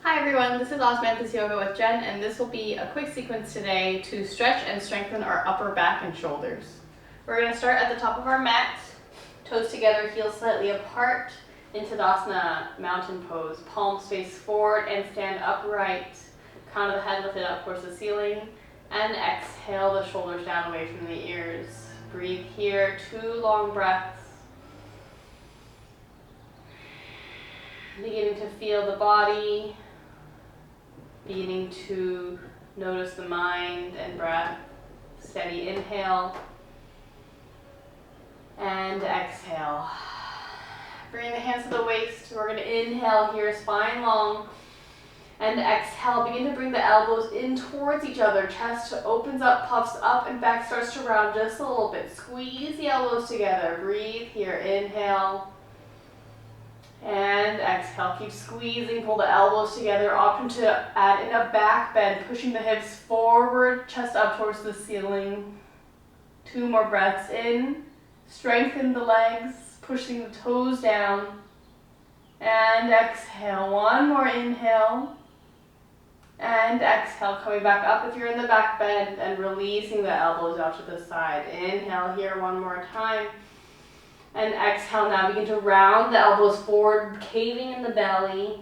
Hi everyone, this is Osmanthus Yoga with Jen, and this will be a quick sequence today to stretch and strengthen our upper back and shoulders. We're going to start at the top of our mat, toes together, heels slightly apart, in Tadasana mountain pose. Palms face forward and stand upright. Crown of the head lifted up towards the ceiling, and exhale the shoulders down away from the ears. Breathe here, 2 long breaths. Beginning to feel the body, beginning to notice the mind and breath. Steady inhale and exhale. Bring the hands to the waist. We're going to inhale here, spine long, and exhale. Begin to bring the elbows in towards each other. Chest opens up, puffs up, and back starts to round just a little bit. Squeeze the elbows together. Breathe here. Inhale and exhale. Keep squeezing. Pull the elbows together. Option to add in a back bend, pushing the hips forward, chest up towards the ceiling. 2 more breaths in. Strengthen the legs, pushing the toes down. And exhale. 1 more inhale. And exhale. Coming back up if you're in the back bend and releasing the elbows out to the side. Inhale here 1 more time. And exhale. Now begin to round the elbows forward, caving in the belly.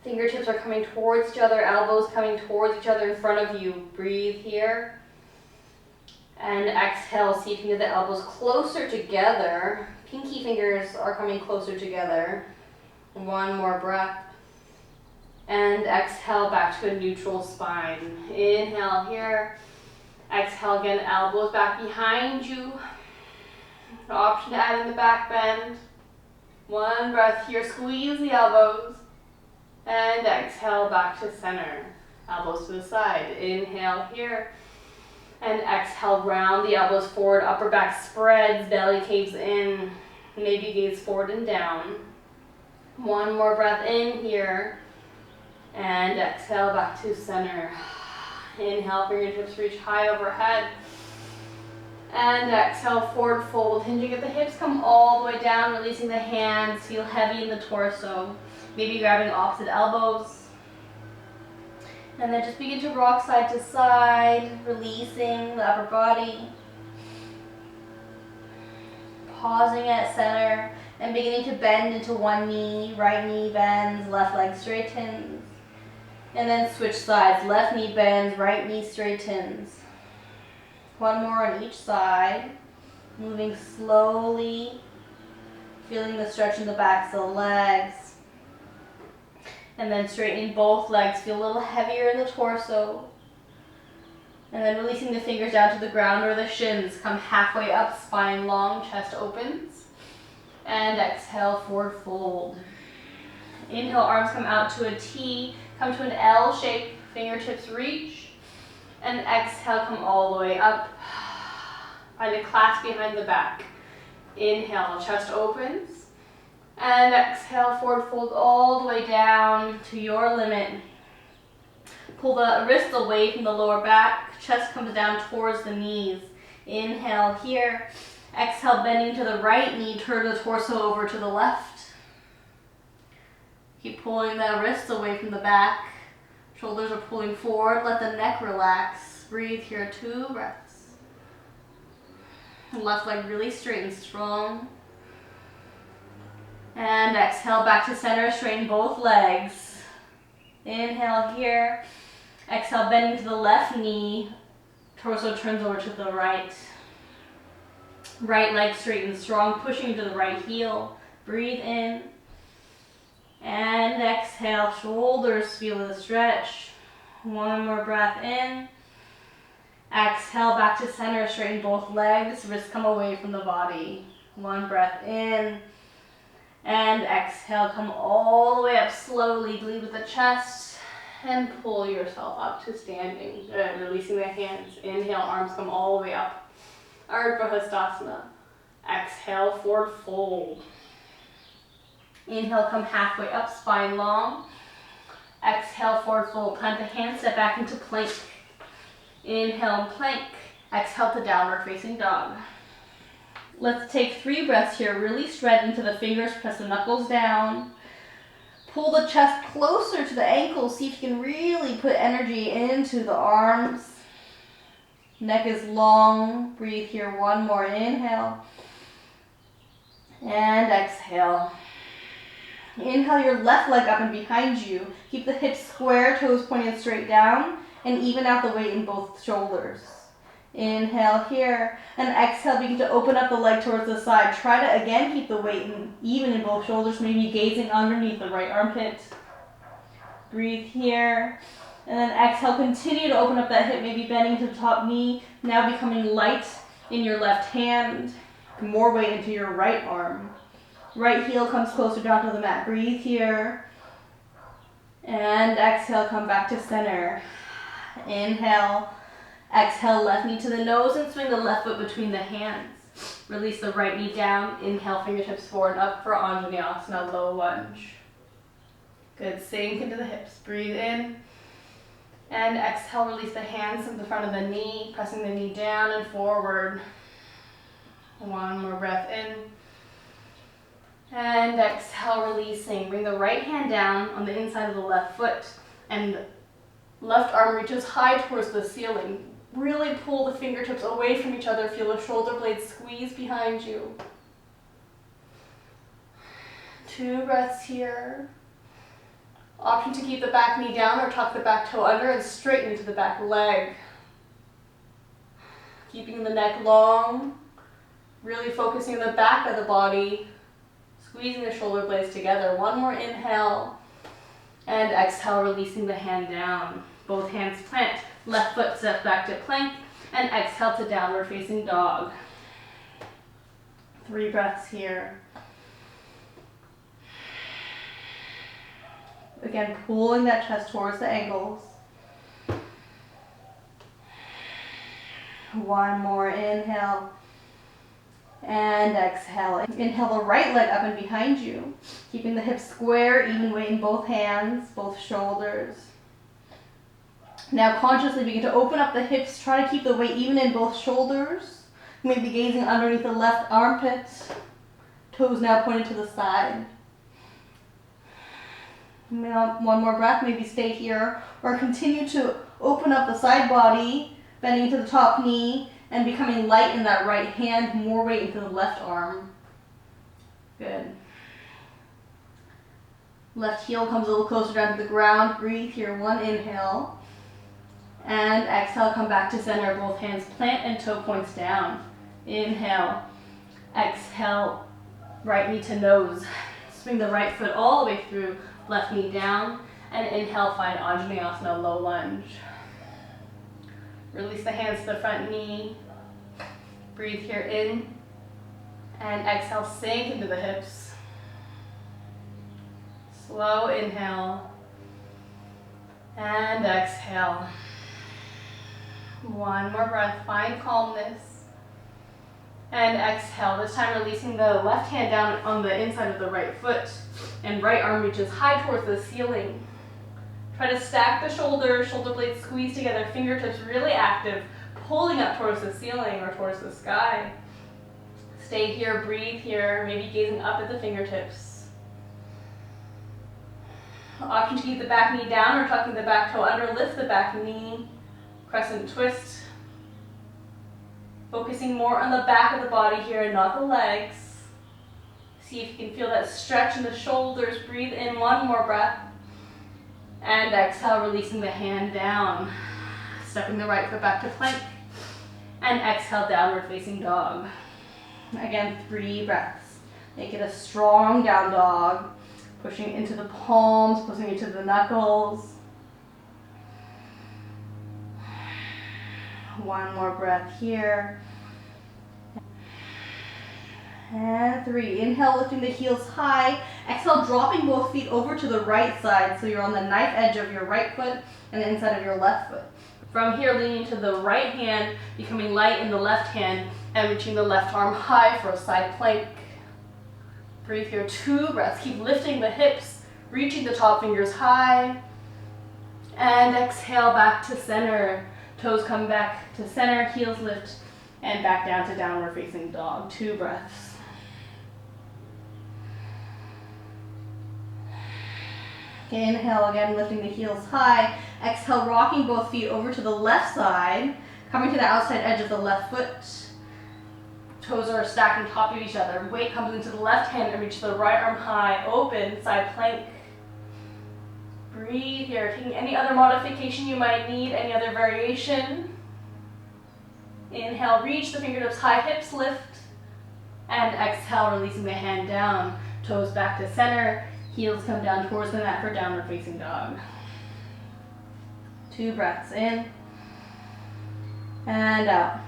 Fingertips are coming towards each other, elbows coming towards each other in front of you. Breathe here. And exhale. See if you can get the elbows closer together. Pinky fingers are coming closer together. 1 more breath. And exhale back to a neutral spine. Inhale here. Exhale again, elbows back behind you. Option to add in the back bend. 1 breath here, squeeze the elbows. And exhale back to center. Elbows to the side. Inhale here. And exhale, round the elbows forward, upper back spreads, belly caves in. Maybe gaze forward and down. 1 more breath in here. And exhale back to center. Inhale, fingertips reach high overhead. And exhale, forward fold, hinging at the hips, come all the way down, releasing the hands, feel heavy in the torso. Maybe grabbing opposite elbows. And then just begin to rock side to side, releasing the upper body. Pausing at center and beginning to bend into one knee, right knee bends, left leg straightens. And then switch sides, left knee bends, right knee straightens. 1 more on each side, moving slowly, feeling the stretch in the backs of the legs. And then straightening both legs, feel a little heavier in the torso. And then releasing the fingers down to the ground or the shins. Come halfway up, spine long, chest opens. And exhale, forward fold. Inhale, arms come out to a T, come to an L shape, fingertips reach. And exhale, come all the way up. Find a clasp behind the back. Inhale, chest opens. And exhale, forward fold all the way down to your limit. Pull the wrists away from the lower back. Chest comes down towards the knees. Inhale here. Exhale, bending to the right knee. Turn the torso over to the left. Keep pulling the wrists away from the back. Shoulders are pulling forward. Let the neck relax. Breathe here, 2 breaths. Left leg really straight and strong. And exhale back to center. Straighten both legs. Inhale here. Exhale, bending to the left knee. Torso turns over to the right. Right leg straight and strong. Pushing to the right heel. Breathe in. And exhale, shoulders feel the stretch. 1 more breath in. Exhale, back to center, straighten both legs, wrists come away from the body. 1 breath in. And exhale, come all the way up slowly, bleed with the chest, and pull yourself up to standing. Good, releasing the hands. Inhale, arms come all the way up. Ardha Hastasana. Exhale, forward fold. Inhale, come halfway up, spine long. Exhale, forward fold. Plant the hands, step back into plank. Inhale, plank. Exhale to downward facing dog. Let's take 3 breaths here. Really stretch into the fingers, press the knuckles down. pull the chest closer to the ankles. See if you can really put energy into the arms. Neck is long. Breathe here. One more. Inhale. And exhale. Inhale your left leg up and behind you. Keep the hips square, toes pointed straight down, and even out the weight in both shoulders. Inhale here, and exhale, begin to open up the leg towards the side. Try to again keep the weight even in both shoulders, maybe gazing underneath the right armpit. Breathe here, and then exhale, continue to open up that hip, maybe bending to the top knee, now becoming light in your left hand, more weight into your right arm. Right heel comes closer down to the mat. Breathe here, and exhale, come back to center. Inhale. Exhale, left knee to the nose and swing the left foot between the hands. Release the right knee down. Inhale, fingertips forward up for Anjaneyasana, low lunge. Good, sink into the hips. Breathe in. And exhale, release the hands to the front of the knee, pressing the knee down and forward. One more breath in. And exhale, releasing. Bring the right hand down on the inside of the left foot and left arm reaches high towards the ceiling. Really pull the fingertips away from each other. Feel the shoulder blades squeeze behind you. 2 breaths here. Option to keep the back knee down or tuck the back toe under and straighten into the back leg. Keeping the neck long. Really focusing on the back of the body. Squeezing the shoulder blades together. One more inhale. And exhale, releasing the hand down. Both hands plant. Left foot step back to plank. And exhale to downward facing dog. 3 breaths here. Again, pulling that chest towards the ankles. 1 more inhale. And exhale. Inhale the right leg up and behind you. Keeping the hips square, even weight in both hands, both shoulders. Now consciously begin to open up the hips. Try to keep the weight even in both shoulders. Maybe gazing underneath the left armpit. Toes now pointed to the side. Now, 1 more breath. Maybe stay here or continue to open up the side body, bending into the top knee and becoming light in that right hand, more weight into the left arm. Good. Left heel comes a little closer down to the ground. Breathe here. 1 inhale. And exhale, come back to center. Both hands plant and toe points down. Inhale. Exhale, right knee to nose. Swing the right foot all the way through. Left knee down. And inhale, find Anjaneyasana, low lunge. Release the hands to the front knee. Breathe here in. And exhale, sink into the hips. Slow inhale. And exhale. 1 more breath. Find calmness. And exhale. This time releasing the left hand down on the inside of the right foot. And right arm reaches high towards the ceiling. Try to stack the shoulders, shoulder blades squeeze together, fingertips really active, pulling up towards the ceiling or towards the sky. Stay here, breathe here, maybe gazing up at the fingertips. Option to keep the back knee down or tucking the back toe under, lift the back knee, crescent twist. Focusing more on the back of the body here and not the legs. See if you can feel that stretch in the shoulders. Breathe in, 1 more breath. And exhale, releasing the hand down. Stepping the right foot back to plank. And exhale, downward facing dog. Again, 3 breaths. Make it a strong down dog. Pushing into the palms, pushing into the knuckles. 1 more breath here. And 3. Inhale, lifting the heels high. Exhale, dropping both feet over to the right side so you're on the knife edge of your right foot and the inside of your left foot. From here, leaning to the right hand, becoming light in the left hand and reaching the left arm high for a side plank. Breathe here, 2 breaths. Keep lifting the hips, reaching the top fingers high. And exhale, back to center. Toes come back to center, heels lift, and back down to downward facing dog. 2 breaths. Okay, inhale again, lifting the heels high. Exhale, rocking both feet over to the left side, coming to the outside edge of the left foot. Toes are stacked on top of each other. Weight comes into the left hand and reach the right arm high, open, side plank. Breathe here, taking any other modification you might need, any other variation. Inhale, reach the fingertips high, hips lift. And exhale, releasing the hand down. Toes back to center, heels come down towards the mat for downward facing dog. 2 breaths in and out.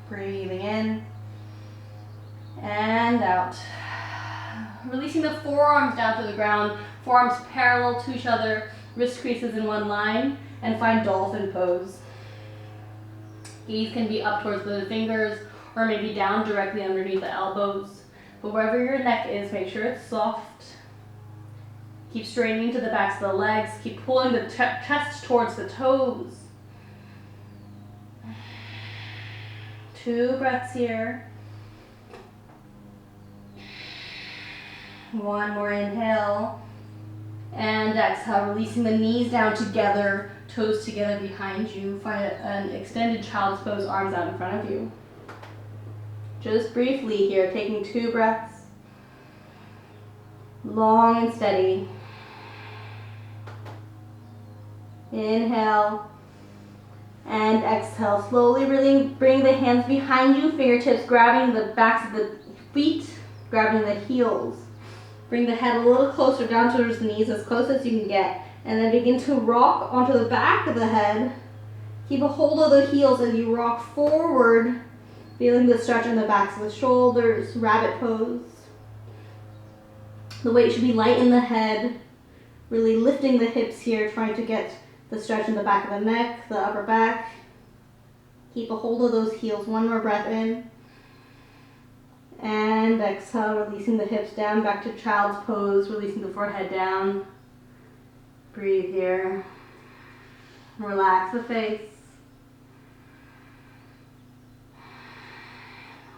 Breathing in and out. Releasing the forearms down to the ground, forearms parallel to each other, wrist creases in one line, and find dolphin pose. Gaze can be up towards the fingers or maybe down directly underneath the elbows. But wherever your neck is, make sure it's soft. Keep straightening to the backs of the legs. Keep pulling the chest towards the toes. 2 breaths here. 1 more inhale. And exhale, releasing the knees down together, toes together behind you. Find an extended child's pose, arms out in front of you. Just briefly here, taking 2 breaths. Long and steady. Inhale. And exhale. Slowly really bring the hands behind you, fingertips grabbing the backs of the feet, grabbing the heels. Bring the head a little closer down towards the knees, as close as you can get. And then begin to rock onto the back of the head. Keep a hold of the heels as you rock forward, feeling the stretch in the backs of the shoulders, rabbit pose. The weight should be light in the head, really lifting the hips here, trying to get the stretch in the back of the neck, the upper back. Keep a hold of those heels. 1 more breath in. And exhale, releasing the hips down, back to child's pose, releasing the forehead down. Breathe here. Relax the face.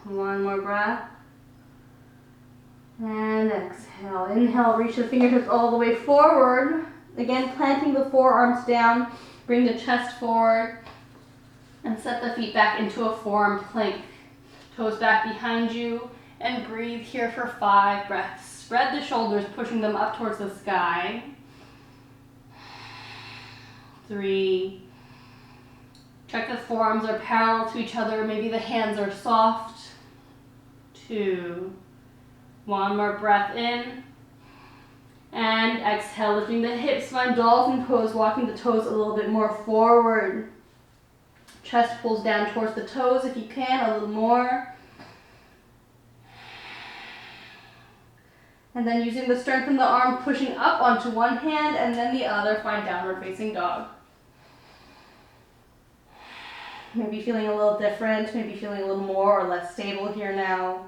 1 more breath. And exhale. Inhale, reach the fingertips all the way forward. Again, planting the forearms down. Bring the chest forward. And set the feet back into a forearm plank. Toes back behind you. And breathe here for 5 breaths. Spread the shoulders, pushing them up towards the sky. 3. Check the forearms are parallel to each other. Maybe the hands are soft. 2. 1 more breath in. And exhale, lifting the hips, find dolphin pose, walking the toes a little bit more forward. Chest pulls down towards the toes if you can, a little more. And then using the strength from the arm, pushing up onto one hand and then the other, find downward facing dog. Maybe feeling a little different, maybe feeling a little more or less stable here now.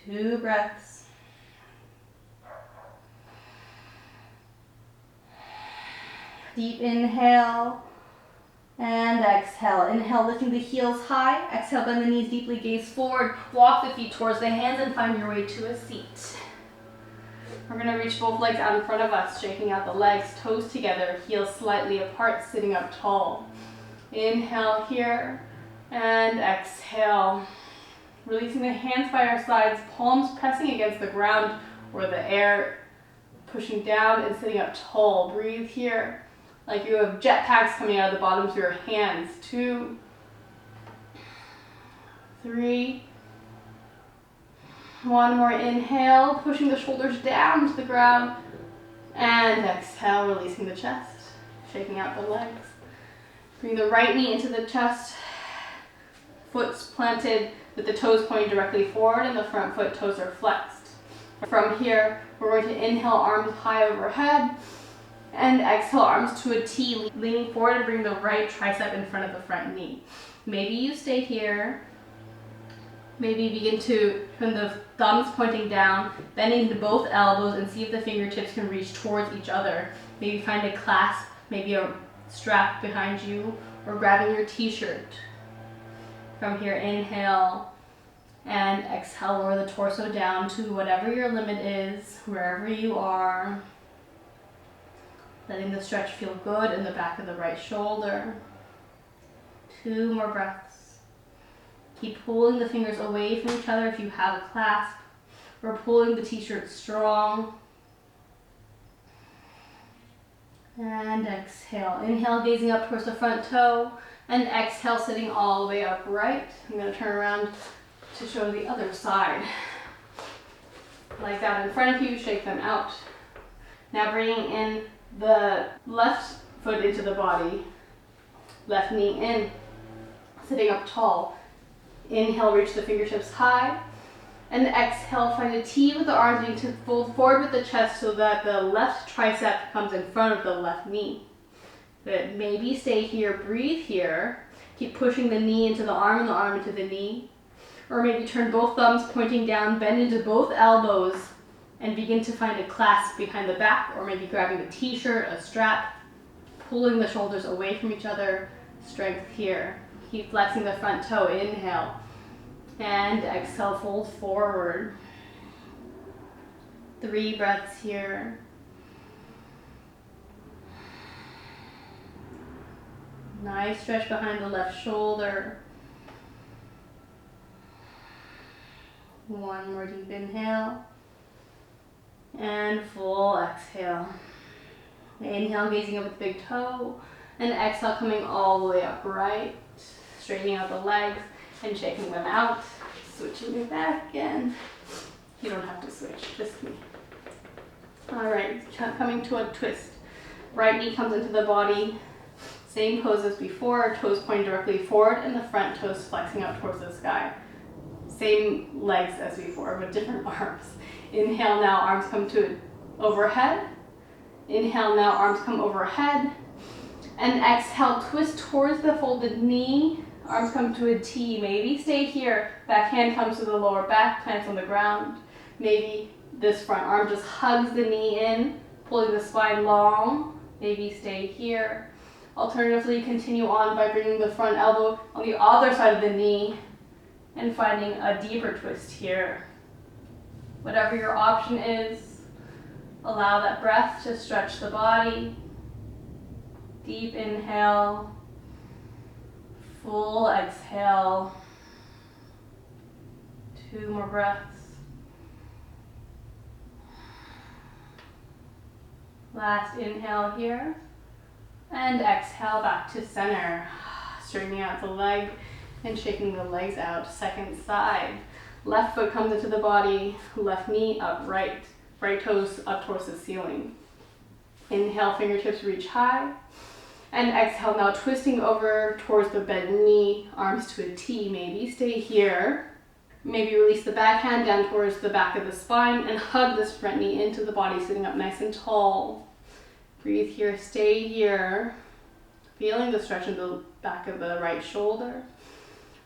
2 breaths. Deep inhale and exhale. Inhale, lifting the heels high. Exhale, bend the knees deeply, gaze forward. Walk the feet towards the hands and find your way to a seat. We're going to reach both legs out in front of us, shaking out the legs, toes together, heels slightly apart, sitting up tall. Inhale here and exhale. Releasing the hands by our sides, palms pressing against the ground or the air, pushing down and sitting up tall. Breathe here like you have jetpacks coming out of the bottoms of your hands. 2, 3. 1 more inhale, pushing the shoulders down to the ground. And exhale, releasing the chest, shaking out the legs. Bring the right knee into the chest, foot's planted with the toes pointing directly forward and the front foot toes are flexed. From here, we're going to inhale, arms high overhead, and exhale, arms to a T, leaning forward and bring the right tricep in front of the front knee. Maybe you stay here. Maybe begin to turn the thumbs pointing down, bending to both elbows and see if the fingertips can reach towards each other. Maybe find a clasp, maybe a strap behind you, or grabbing your t-shirt. From here, inhale, And exhale, lower the torso down to whatever your limit is, wherever you are. Letting the stretch feel good in the back of the right shoulder. 2 more breaths. Keep pulling the fingers away from each other if you have a clasp, or pulling the t-shirt strong. And exhale. Inhale, gazing up towards the front toe, and exhale, sitting all the way upright. I'm going to turn around to show the other side. Legs out in front of you, shake them out. Now bringing in the left foot into the body, left knee in, sitting up tall. Inhale, reach the fingertips high, and exhale, find a T with the arms, beginning to fold forward with the chest so that the left tricep comes in front of the left knee. Good, maybe stay here, breathe here. Keep pushing the knee into the arm and the arm into the knee. Or maybe turn both thumbs pointing down, bend into both elbows, and begin to find a clasp behind the back, or maybe grabbing a t-shirt, a strap, pulling the shoulders away from each other. Strength here. Keep flexing the front toe, inhale. And exhale, fold forward. 3 breaths here. Nice stretch behind the left shoulder. 1 more deep inhale. And full exhale. Inhale, gazing up with the big toe. And exhale, coming all the way upright. Straightening out the legs and shaking them out. Switching it back again. You don't have to switch, just me. Alright, coming to a twist. Right knee comes into the body. Same pose as before, toes pointing directly forward and the front toes flexing out towards the sky. Same legs as before, but different arms. Inhale now, arms come to overhead. Inhale now, arms come overhead. And exhale, twist towards the folded knee. Arms come to a T. Maybe stay here. Back hand comes to the lower back, plants on the ground. Maybe this front arm just hugs the knee in, pulling the spine long. Maybe stay here. Alternatively, continue on by bringing the front elbow on the other side of the knee and finding a deeper twist here. Whatever your option is, allow that breath to stretch the body. Deep inhale, full exhale. 2 more breaths. Last inhale here. And exhale back to center. Straightening out the leg and shaking the legs out. Second side. Left foot comes into the body, left knee upright. Right toes up towards the ceiling. Inhale, fingertips reach high. And exhale, now twisting over towards the bent knee, arms to a T. Maybe stay here. Maybe release the back hand down towards the back of the spine and hug this front knee into the body, sitting up nice and tall. Breathe here, stay here. Feeling the stretch in the back of the right shoulder.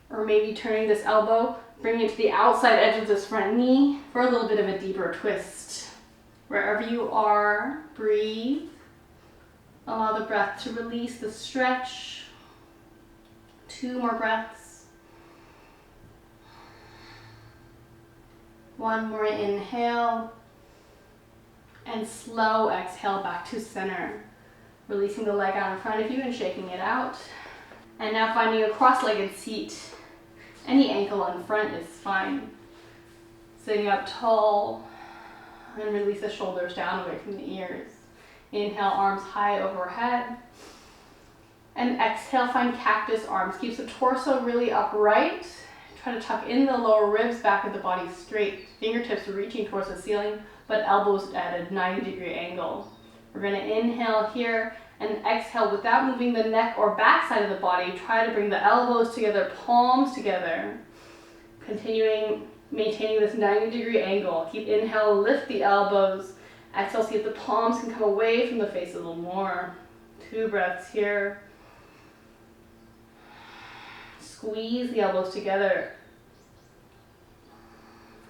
Or maybe turning this elbow, bringing it to the outside edge of this front knee for a little bit of a deeper twist. Wherever you are, breathe. Allow the breath to release the stretch. 2 more breaths. 1 more inhale. And slow exhale back to center. Releasing the leg out in front of you and shaking it out. And now finding a cross-legged seat. Any ankle in front is fine. Sitting up tall. And release the shoulders down away from the ears. Inhale, arms high overhead. And exhale, find cactus arms. Keeps the torso really upright. Try to tuck in the lower ribs, back of the body straight. Fingertips reaching towards the ceiling, but elbows at a 90-degree angle. We're going to inhale here and exhale without moving the neck or back side of the body. Try to bring the elbows together, palms together. Continuing, maintaining this 90-degree angle. Keep inhale, lift the elbows. Exhale, see if the palms can come away from the face a little more. 2 breaths here. Squeeze the elbows together.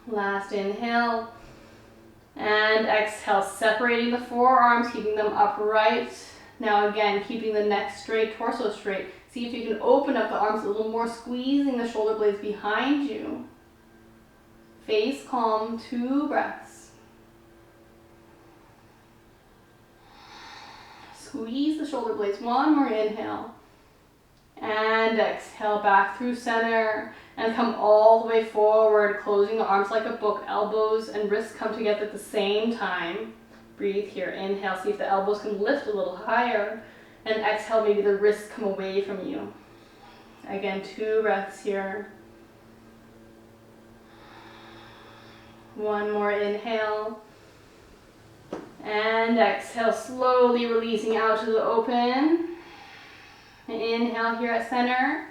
Last inhale. And exhale, separating the forearms, keeping them upright. Now again, keeping the neck straight, torso straight. See if you can open up the arms a little more, squeezing the shoulder blades behind you. Face calm, 2 breaths. Squeeze the shoulder blades, 1 more inhale. And exhale back through center and come all the way forward, closing the arms like a book. Elbows and wrists come together at the same time. Breathe here. Inhale, see if the elbows can lift a little higher. And exhale, maybe the wrists come away from you. Again, 2 breaths here. 1 more inhale. And exhale, slowly releasing out to the open. Inhale here at center.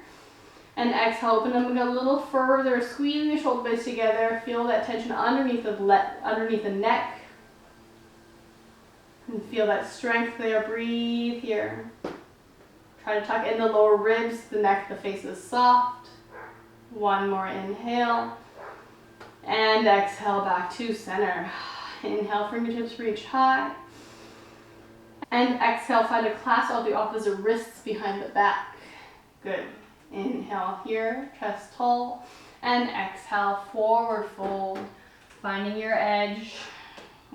And exhale, open them a little further, squeezing the shoulder blades together. Feel that tension underneath the neck. And feel that strength there. Breathe here. Try to tuck in the lower ribs, the neck, the face is soft. 1 more inhale. And exhale back to center. Inhale, fingertips reach high. And exhale, find a clasp of the opposite wrists behind the back. Good. Inhale here, chest tall. And exhale, forward fold. Finding your edge.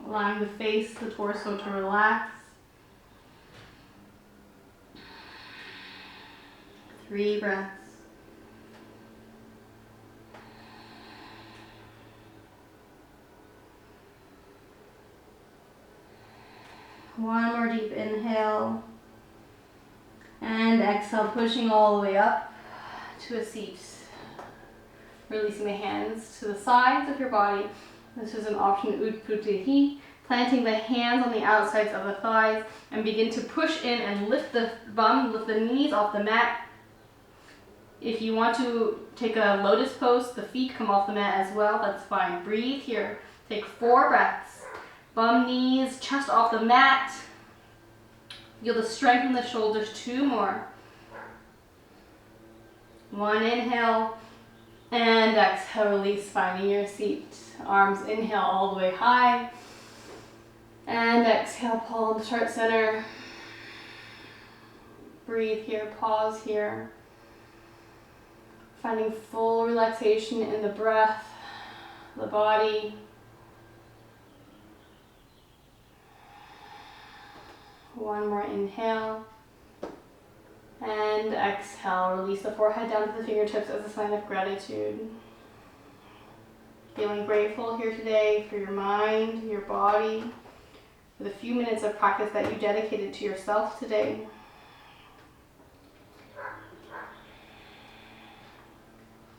Allowing the face, the torso to relax. 3 breaths. One more deep inhale. And exhale, pushing all the way up to a seat. Releasing the hands to the sides of your body. This is an option, Utputihi. Planting the hands on the outsides of the thighs and begin to push in and lift the bum, lift the knees off the mat. If you want to take a lotus pose, the feet come off the mat as well, that's fine. Breathe here. Take 4 breaths. Bum, knees, chest off the mat. Feel the strength in the shoulders. 2 more. 1 inhale. And exhale, release, finding your seat. Arms inhale all the way high. And exhale, palms heart center. Breathe here, pause here. Finding full relaxation in the breath, the body. One more inhale. And exhale, release the forehead down to the fingertips as a sign of gratitude. Feeling grateful here today for your mind, your body, for the few minutes of practice that you dedicated to yourself today.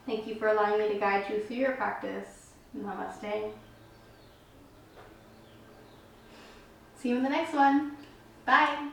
Thank you for allowing me to guide you through your practice. Namaste. See you in the next one. Bye.